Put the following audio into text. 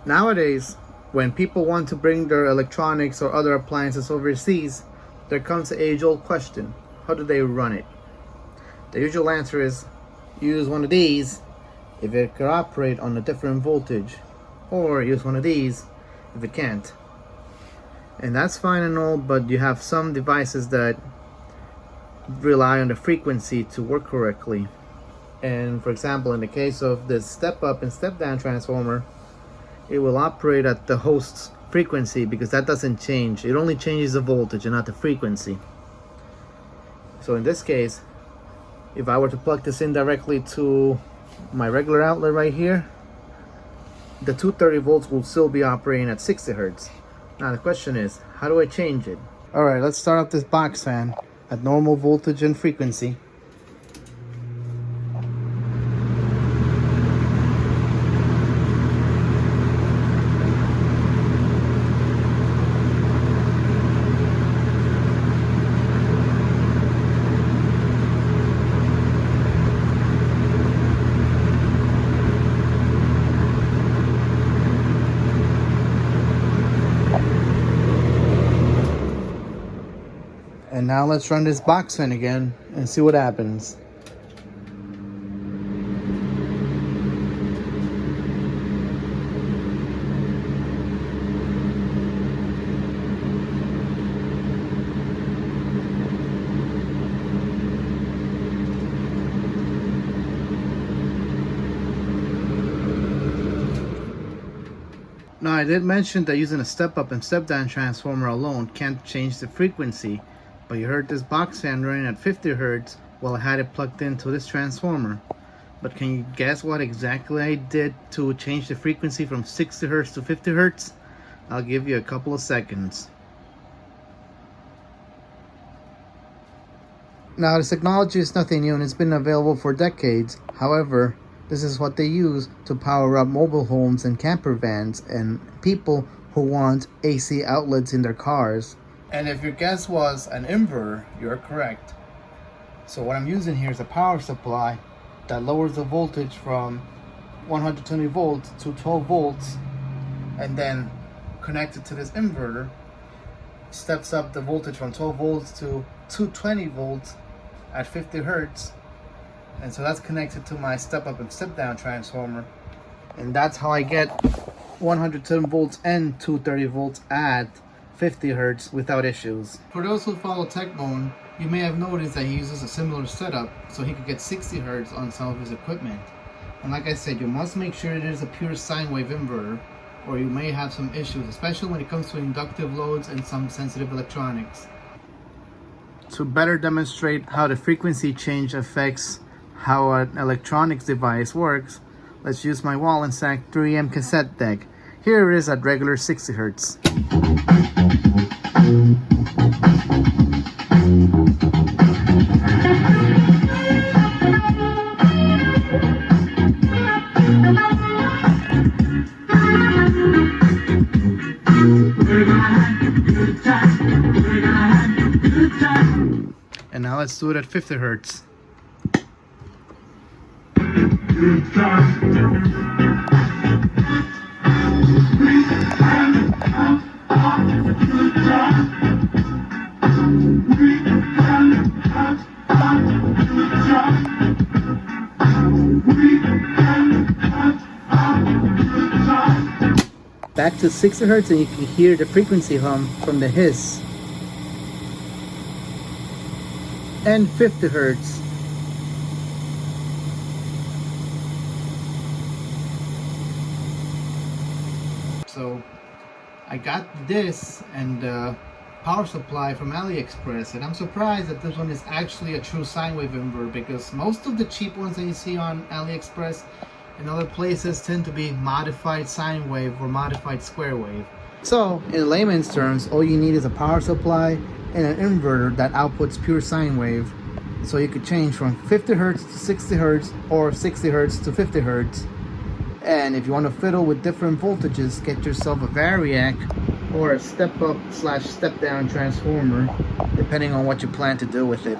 Nowadays, when people want to bring their electronics or other appliances overseas, there comes the age-old question: how do they run it? The usual answer is use one of these if it could operate on a different voltage, or use one of these if it can't. And that's fine and all, but you have some devices that rely on the frequency to work correctly. And for example, in the case of this step up and step down transformer, it will operate at the host's frequency because that doesn't change. It only changes the voltage and not the frequency. So in this case, if I were to plug this in directly to my regular outlet right here, the 230 volts will still be operating at 60 hertz. Now the question is, how do I change it? Alright, let's start up this box fan at normal voltage and frequency. And now let's run this box fan again and see what happens. Now I did mention that using a step up and step down transformer alone can't change the frequency. But you heard this box fan running at 50 hertz while I had it plugged into this transformer. But can you guess what exactly I did to change the frequency from 60 hertz to 50 hertz? I'll give you a couple of seconds. Now this technology is nothing new and it's been available for decades. However, this is what they use to power up mobile homes and camper vans and people who want AC outlets in their cars. And if your guess was an inverter, you're correct. So what I'm using here is a power supply that lowers the voltage from 120 volts to 12 volts, and then connected to this inverter, steps up the voltage from 12 volts to 220 volts at 50 hertz. And so that's connected to my step up and step down transformer. And that's how I get 110 volts and 230 volts at 50 hertz without issues. For those who follow Technoan, you may have noticed that he uses a similar setup so he could get 60 hertz on some of his equipment. And like I said, you must make sure it is a pure sine wave inverter, or you may have some issues, especially when it comes to inductive loads and some sensitive electronics. To better demonstrate how the frequency change affects how an electronics device works, let's use my Wollensak 3M cassette deck. Here it is at regular 60 hertz. And now let's do it at 50 hertz. Back to 60 hertz and you can hear the frequency hum from the hiss. And 50 hertz. So I got this and the power supply from AliExpress, and I'm surprised that this one is actually a true sine wave inverter, because most of the cheap ones that you see on AliExpress and other places tend to be modified sine wave or modified square wave. So in layman's terms, all you need is a power supply and an inverter that outputs pure sine wave. So you could change from 50 hertz to 60 hertz or 60 hertz to 50 hertz. And if you want to fiddle with different voltages, get yourself a variac or a step up / step down transformer, depending on what you plan to do with it.